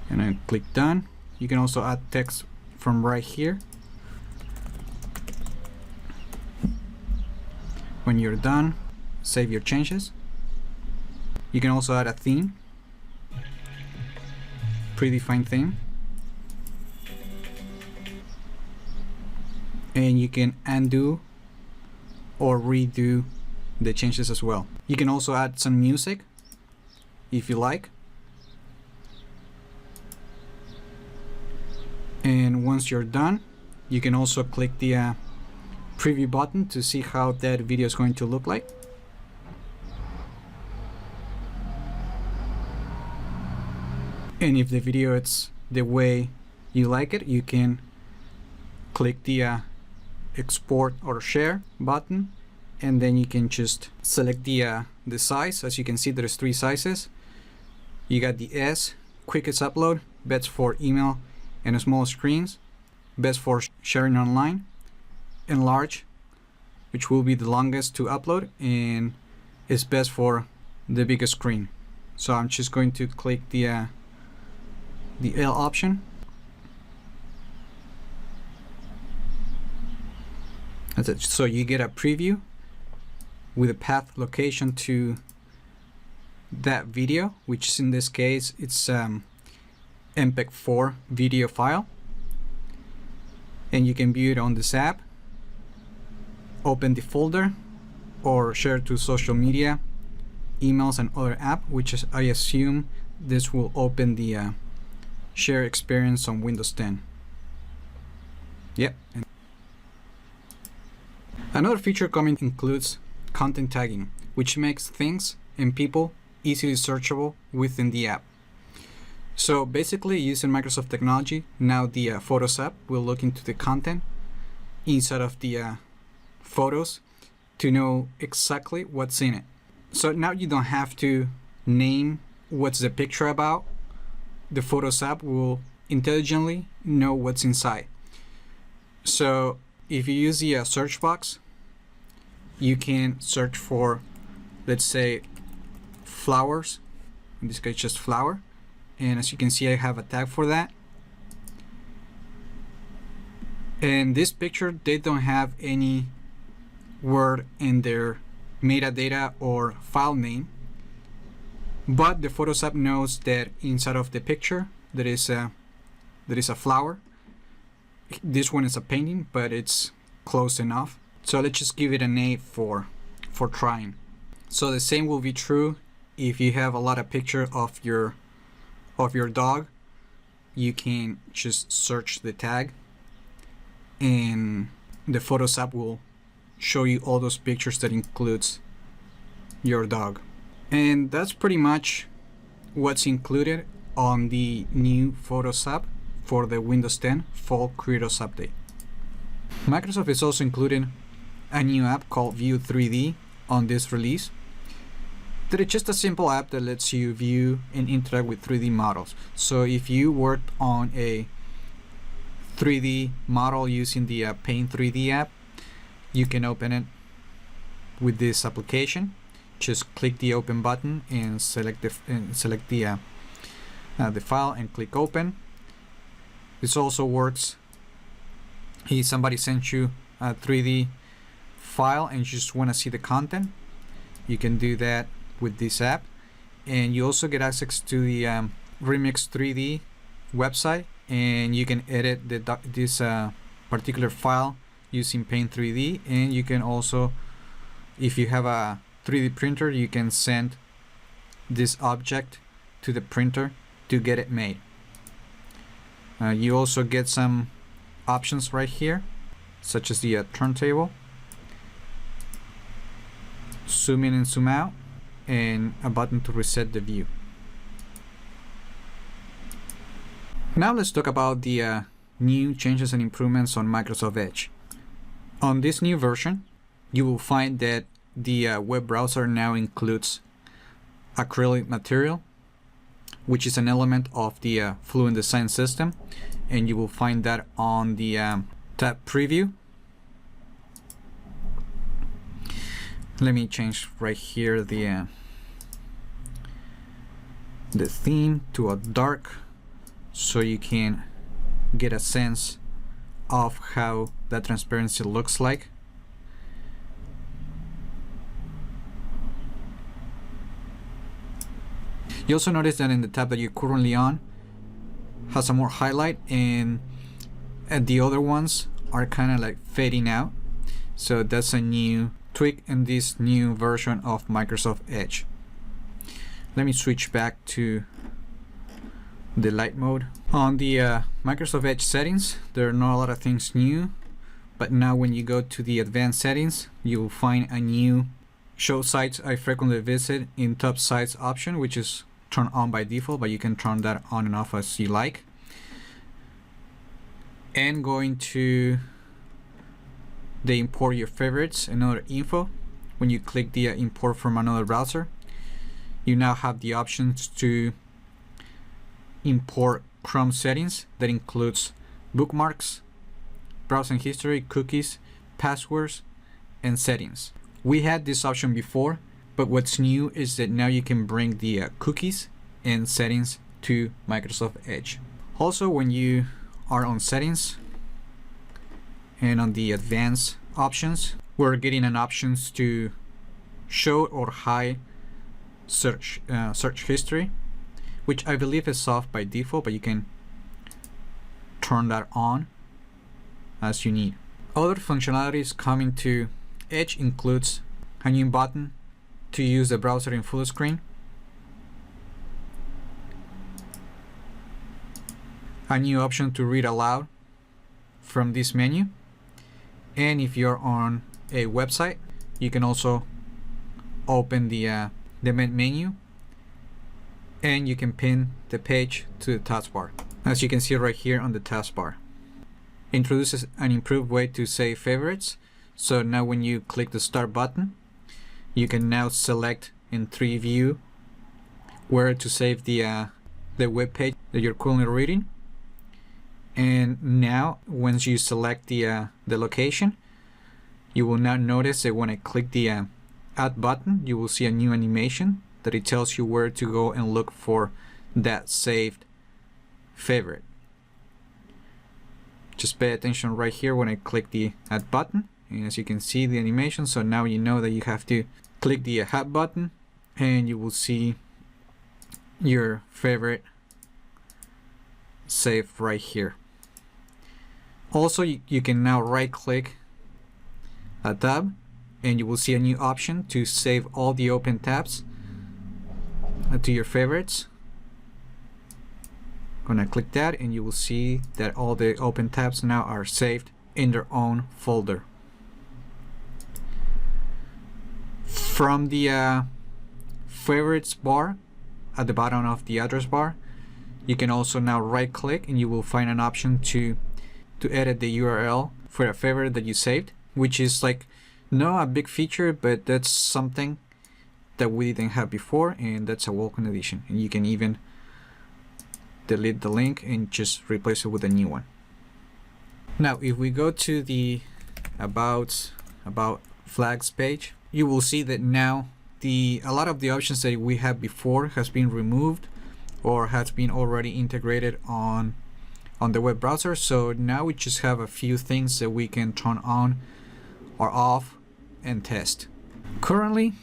And then click done. You can also add text from right here. When you're done, save your changes. You can also add a theme, predefined theme, and you can undo or redo the changes as well. You can also add some music if you like. And once you're done, you can also click the preview button to see how that video is going to look like. And if the video is the way you like it, you can click the export or share button, and then you can just select the size. As you can see, there's 3 sizes. You got the S, quickest upload, best for email and small screens, best for sharing online, and large, which will be the longest to upload, and is best for the biggest screen. So I'm just going to click the L option. That's it. So you get a preview with a path location to that video, which is in this case it's MPEG-4 video file, and you can view it on this app, open the folder, or share to social media, emails, and other app, which is, I assume this will open the share experience on Windows 10. Yep. Another feature coming includes content tagging, which makes things and people easily searchable within the app. So basically, using Microsoft technology, now the Photos app will look into the content inside of the photos to know exactly what's in it. So now you don't have to name what's the picture about. The Photos app will intelligently know what's inside. So if you use the search box, you can search for, let's say, flowers. In this case, just flower. And as you can see, I have a tag for that. And this picture, they don't have any word in their metadata or file name, but the Photos app knows that inside of the picture there is a flower. This one is a painting, but it's close enough. So let's just give it an A for trying. So the same will be true if you have a lot of pictures of your dog. You can just search the tag, and the Photos app will show you all those pictures that includes your dog. And that's pretty much what's included on the new Photos app for the Windows 10 Fall Creators Update. Microsoft is also including a new app called View 3D on this release. That is just a simple app that lets you view and interact with 3D models. So if you worked on a 3D model using the Paint 3D app, you can open it with this application. Just click the open button and select the file and click open. This also works if somebody sent you a 3D file and you just want to see the content. You can do that with this app, and you also get access to the Remix 3D website, and you can edit this particular file using Paint 3D. And you can also, if you have a 3D printer, you can send this object to the printer to get it made. You also get some options right here, such as the turntable, zoom in and zoom out, and a button to reset the view. Now let's talk about the new changes and improvements on Microsoft Edge. On this new version, you will find that the web browser now includes acrylic material, which is an element of the Fluent Design system, and you will find that on the tab preview. Let me change right here the theme to a dark so you can get a sense of how that transparency looks like. You also notice that in the tab that you're currently on has a more highlight, and the other ones are kind of like fading out. So that's a new tweak in this new version of Microsoft Edge. Let me switch back to the light mode. On the Microsoft Edge settings, there are not a lot of things new, but now when you go to the advanced settings, you will find a new show sites I frequently visit in top sites option, which is turned on by default, but you can turn that on and off as you like. And going to the import your favorites and other info, when you click the import from another browser, you now have the options to import Chrome settings that includes bookmarks, browsing history, cookies, passwords, and settings. We had this option before, but what's new is that now you can bring the cookies and settings to Microsoft Edge. Also, when you are on settings and on the advanced options, we're getting an options to show or hide search history, which I believe is off by default, but you can turn that on as you need. Other functionalities coming to Edge includes a new button to use the browser in full screen, a new option to read aloud from this menu, and if you're on a website, you can also open the main menu and you can pin the page to the taskbar, as you can see right here on the taskbar. Introduces an improved way to save favorites. So now when you click the start button, you can now select in 3 view where to save the web page that you're currently reading. And now once you select the location, you will now notice that when I click the add button, you will see a new animation that it tells you where to go and look for that saved favorite. Just pay attention right here when I click the add button, and as you can see the animation, so now you know that you have to click the add button and you will see your favorite saved right here. Also, you can now right click a tab and you will see a new option to save all the open tabs to your favorites. Gonna click that and you will see that all the open tabs now are saved in their own folder. From the favorites bar at the bottom of the address bar, you can also now right click and you will find an option to edit the URL for a favorite that you saved, which is like not a big feature, but that's something that we didn't have before, and that's a welcome addition. And you can even delete the link and just replace it with a new one. Now if we go to the about flags page, you will see that now a lot of the options that we had before has been removed or has been already integrated on the web browser. So now we just have a few things that we can turn on or off and test. Currently,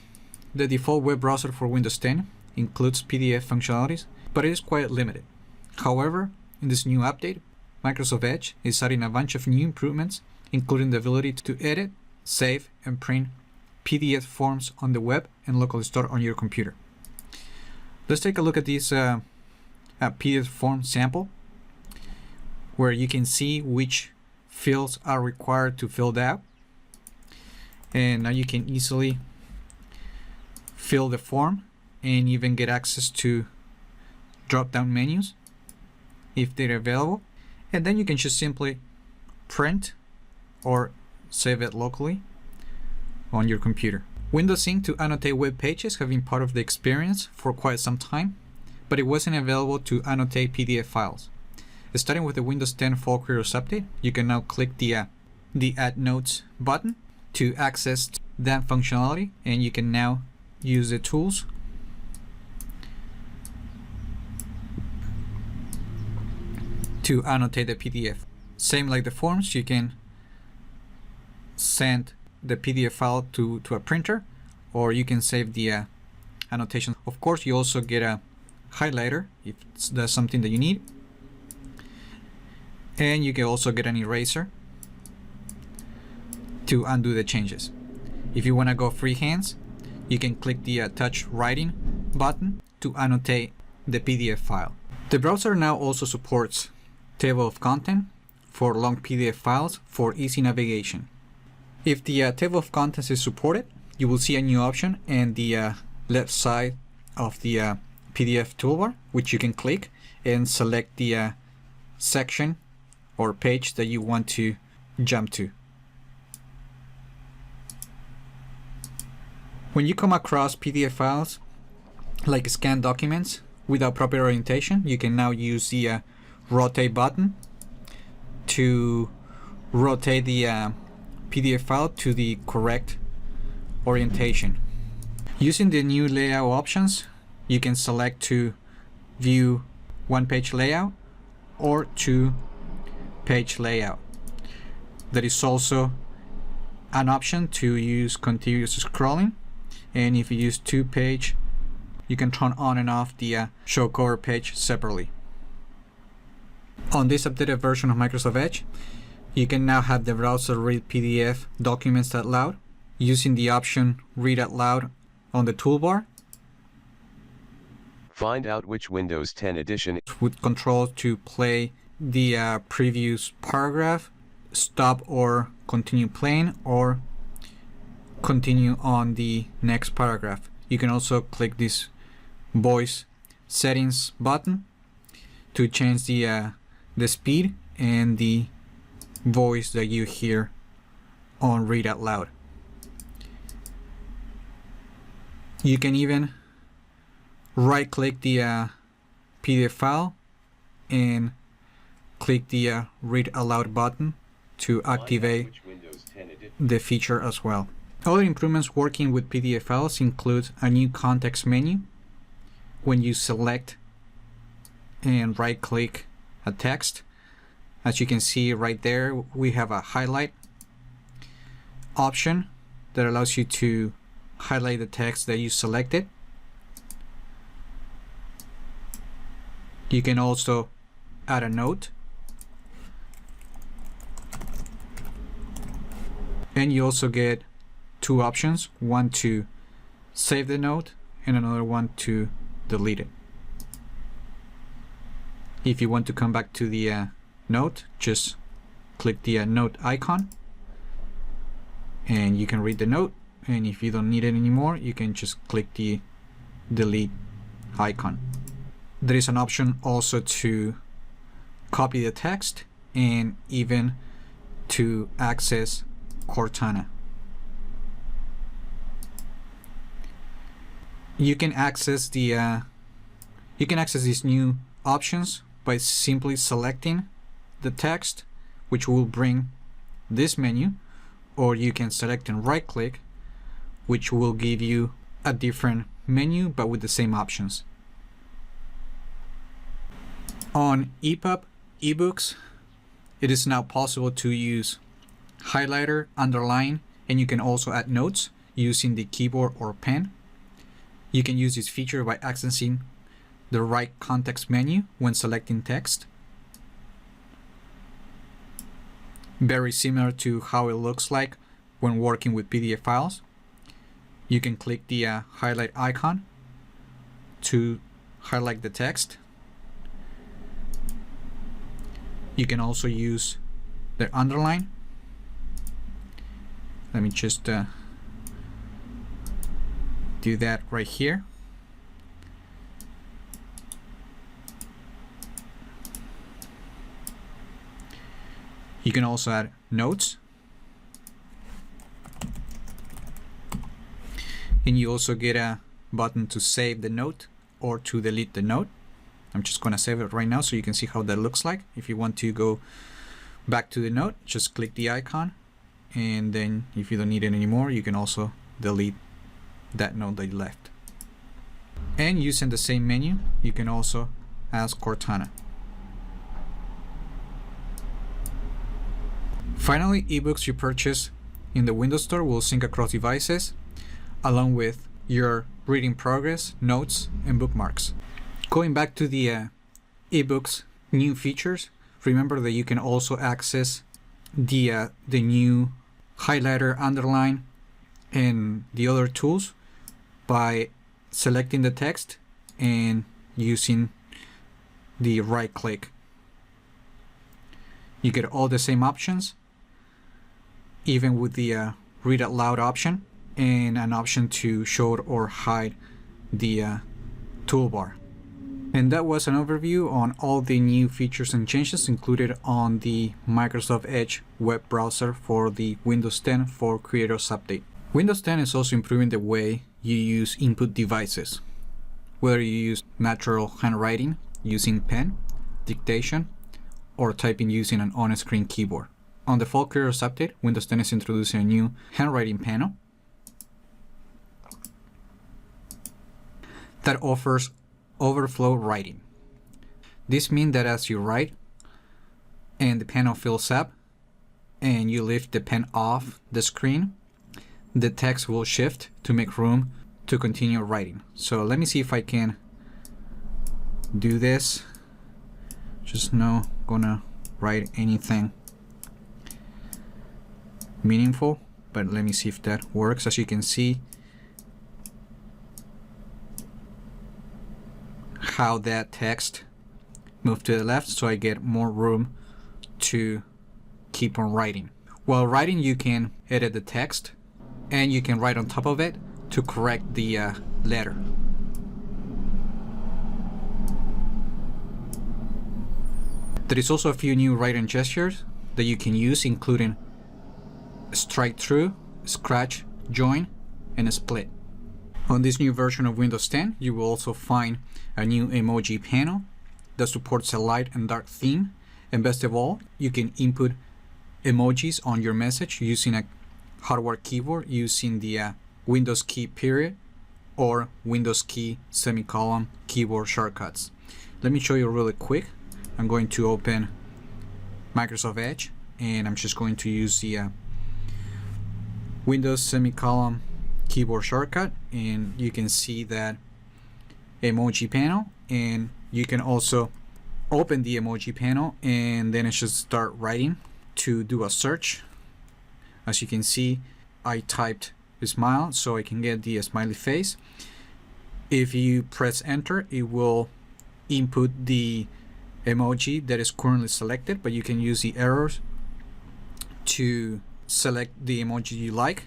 the default web browser for Windows 10 includes PDF functionalities, but it is quite limited. However, in this new update, Microsoft Edge is adding a bunch of new improvements, including the ability to edit, save, and print PDF forms on the web and locally store on your computer. Let's take a look at this PDF form sample, where you can see which fields are required to fill out. And now you can easily fill the form and even get access to drop-down menus if they're available. And then you can just simply print or save it locally on your computer. Windows Ink to annotate web pages have been part of the experience for quite some time, but it wasn't available to annotate PDF files. Starting with the Windows 10 Fall Creators Update, you can now click the Add Notes button to access that functionality, and you can now use the tools to annotate the PDF. Same like the forms, you can send the PDF file to a printer, or you can save the annotation. Of course, you also get a highlighter if that's something that you need, and you can also get an eraser to undo the changes. If you want to go freehands, you can click the touch writing button to annotate the PDF file. The browser now also supports table of content for long PDF files for easy navigation. If the table of contents is supported, you will see a new option in the left side of the PDF toolbar, which you can click and select the section or page that you want to jump to. When you come across PDF files like scanned documents without proper orientation, you can now use the rotate button to rotate the PDF file to the correct orientation. Using the new layout options, you can select to view one-page layout or two-page layout. There is also an option to use continuous scrolling, and if you use two-page, you can turn on and off the show cover page separately. On this updated version of Microsoft Edge, you can now have the browser read PDF documents out loud using the option Read Out Loud on the toolbar. Find out which Windows 10 edition With control to play the previous paragraph, stop or continue playing, or continue on the next paragraph. You can also click this voice settings button to change the speed and the voice that you hear on Read Out Loud. You can even right click the PDF file and click the Read Aloud button to activate the feature as well. Other improvements working with PDF files include a new context menu. When you select and right click a text, as you can see right there, we have a highlight option that allows you to highlight the text that you selected. You can also add a note, and you also get two options, one to save the note and another one to delete it. If you want to come back to the note, just click the note icon and you can read the note, and if you don't need it anymore, you can just click the delete icon. There is an option also to copy the text and even to access Cortana. You can access these new options by simply selecting the text, which will bring this menu, or you can select and right click, which will give you a different menu but with the same options. On EPUB ebooks, it is now possible to use highlighter, underline, and you can also add notes using the keyboard or pen. You can use this feature by accessing the right context menu when selecting text. Very similar to how it looks like when working with PDF files. You can click the highlight icon to highlight the text. You can also use the underline. Let me just do that right here. You can also add notes. And you also get a button to save the note or to delete the note. I'm just going to save it right now so you can see how that looks like. If you want to go back to the note, just click the icon, and then if you don't need it anymore, you can also delete that note that you left. And using the same menu, you can also ask Cortana. Finally, ebooks you purchase in the Windows Store will sync across devices, along with your reading progress, notes, and bookmarks. Going back to the ebooks new features, remember that you can also access the new highlighter, underline, and the other tools by selecting the text and using the right click. You get all the same options, even with the read out loud option and an option to show or hide the toolbar. And that was an overview on all the new features and changes included on the Microsoft Edge web browser for the Windows 10 for Creators Update. Windows 10 is also improving the way you use input devices, whether you use natural handwriting using pen, dictation, or typing using an on-screen keyboard. On the Fall Creators Update, Windows 10 is introducing a new handwriting panel that offers overflow writing. This means that as you write and the panel fills up and you lift the pen off the screen, the text will shift to make room to continue writing. So let me see if I can do this. Just not gonna write anything meaningful, but let me see if that works. As you can see how that text moved to the left, so I get more room to keep on writing. While writing, you can edit the text and you can write on top of it to correct the letter. There is also a few new writing gestures that you can use, including strike through, scratch, join, and split. On this new version of Windows 10, you will also find a new emoji panel that supports a light and dark theme, and best of all, you can input emojis on your message using a hardware keyboard using the Windows key period or Windows key semicolon keyboard shortcuts. Let me show you really quick. I'm going to open Microsoft Edge and I'm just going to use the Windows semicolon keyboard shortcut, and you can see that emoji panel, and you can also open the emoji panel and then it should start writing to do a search. As you can see, I typed smile so I can get the smiley face. If you press enter, it will input the emoji that is currently selected, but you can use the arrows to select the emoji you like.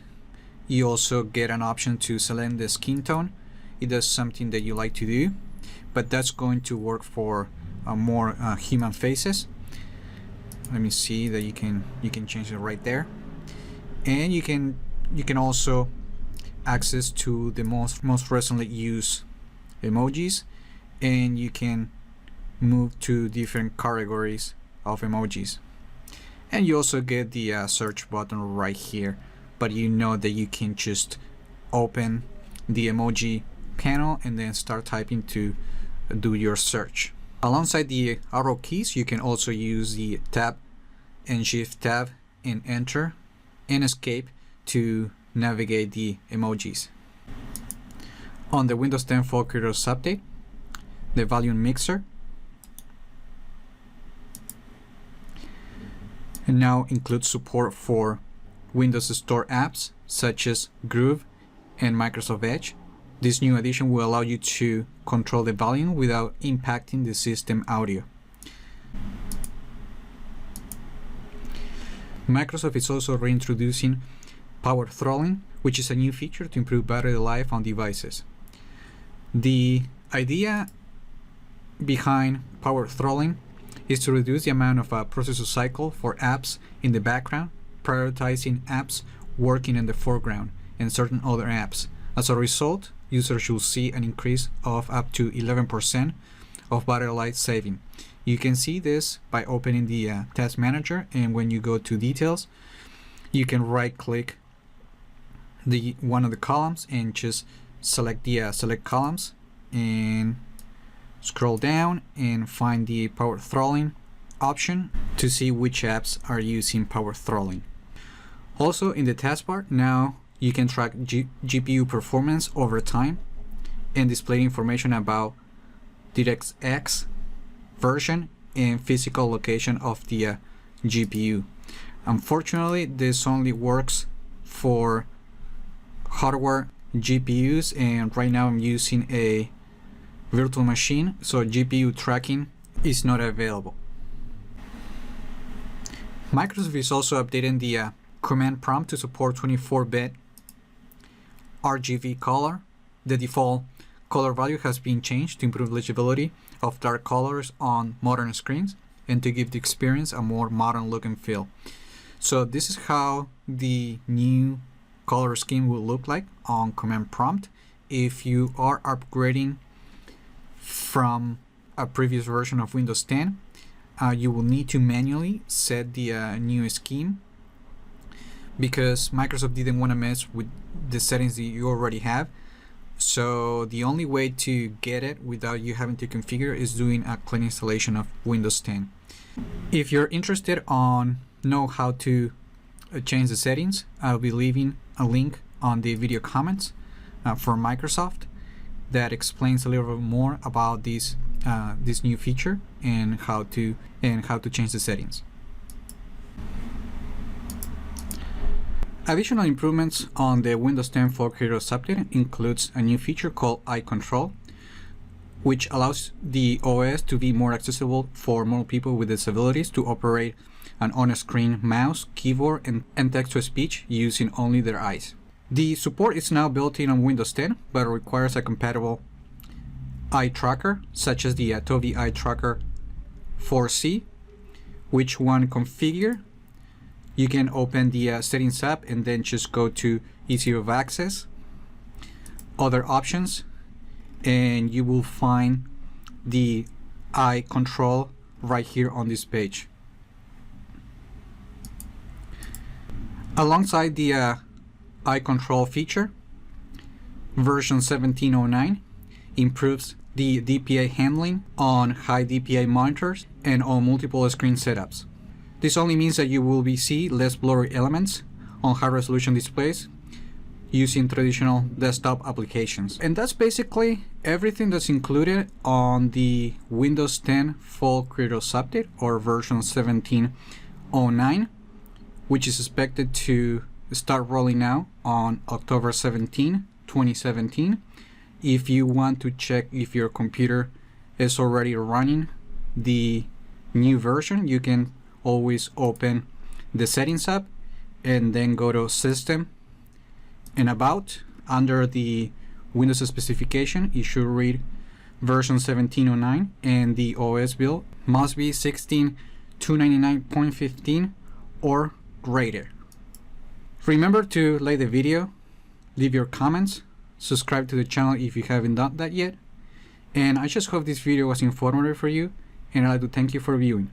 You also get an option to select the skin tone. It does something that you like to do, but that's going to work for more human faces. Let me see that you can change it right there, and you can also access to the most recently used emojis, and you can move to different categories of emojis. And you also get the search button right here, but you know that you can just open the emoji panel and then start typing to do your search. Alongside the arrow keys, you can also use the tab and shift tab and enter and escape to navigate the emojis. On the Windows 10 Fall Creators Update, the volume mixer and now includes support for Windows Store apps such as Groove and Microsoft Edge. This new addition will allow you to control the volume without impacting the system audio. Microsoft is also reintroducing power throttling, which is a new feature to improve battery life on devices. The idea behind power throttling is to reduce the amount of processor cycle for apps in the background, prioritizing apps working in the foreground and certain other apps. As a result, users should see an increase of up to 11% of battery life saving. You can see this by opening the Task Manager, and when you go to Details, you can right-click one of the columns and just select the Select Columns and scroll down and find the power throttling option to see which apps are using power throttling. Also in the taskbar, now you can track GPU performance over time and display information about DirectX version and physical location of the GPU. Unfortunately, this only works for hardware GPUs, and right now I'm using a virtual machine, so GPU tracking is not available. Microsoft is also updating the command prompt to support 24-bit RGB color. The default color value has been changed to improve legibility of dark colors on modern screens and to give the experience a more modern look and feel. So this is how the new color scheme will look like on command prompt. If you are upgrading from a previous version of Windows 10, you will need to manually set the new scheme, because Microsoft didn't want to mess with the settings that you already have. So the only way to get it without you having to configure is doing a clean installation of Windows 10. If you're interested on know how to change the settings, I'll be leaving a link on the video comments for Microsoft that explains a little bit more about this new feature and how to change the settings. Additional improvements on the Windows 10 Fall Creators Update includes a new feature called Eye Control, which allows the OS to be more accessible for more people with disabilities to operate an on-screen mouse, keyboard, and text-to-speech using only their eyes. The support is now built in on Windows 10, but requires a compatible eye tracker, such as the Tobii Eye Tracker 4C, which when configured, you can open the settings app and then just go to ease of access, other options, and you will find the eye control right here on this page. Alongside the eye control feature, version 1709 improves the DPI handling on high DPI monitors and on multiple screen setups. This only means that you will see less blurry elements on high resolution displays using traditional desktop applications. And that's basically everything that's included on the Windows 10 Fall Creators Update, or version 1709, which is expected to start rolling out on October 17, 2017. If you want to check if your computer is already running the new version, you can always open the settings app and then go to System and About. Under the Windows specification, you should read version 1709, and the OS build must be 16.299.15 or greater. Remember to like the video, leave your comments, subscribe to the channel if you haven't done that yet, and I just hope this video was informative for you, and I'd like to thank you for viewing.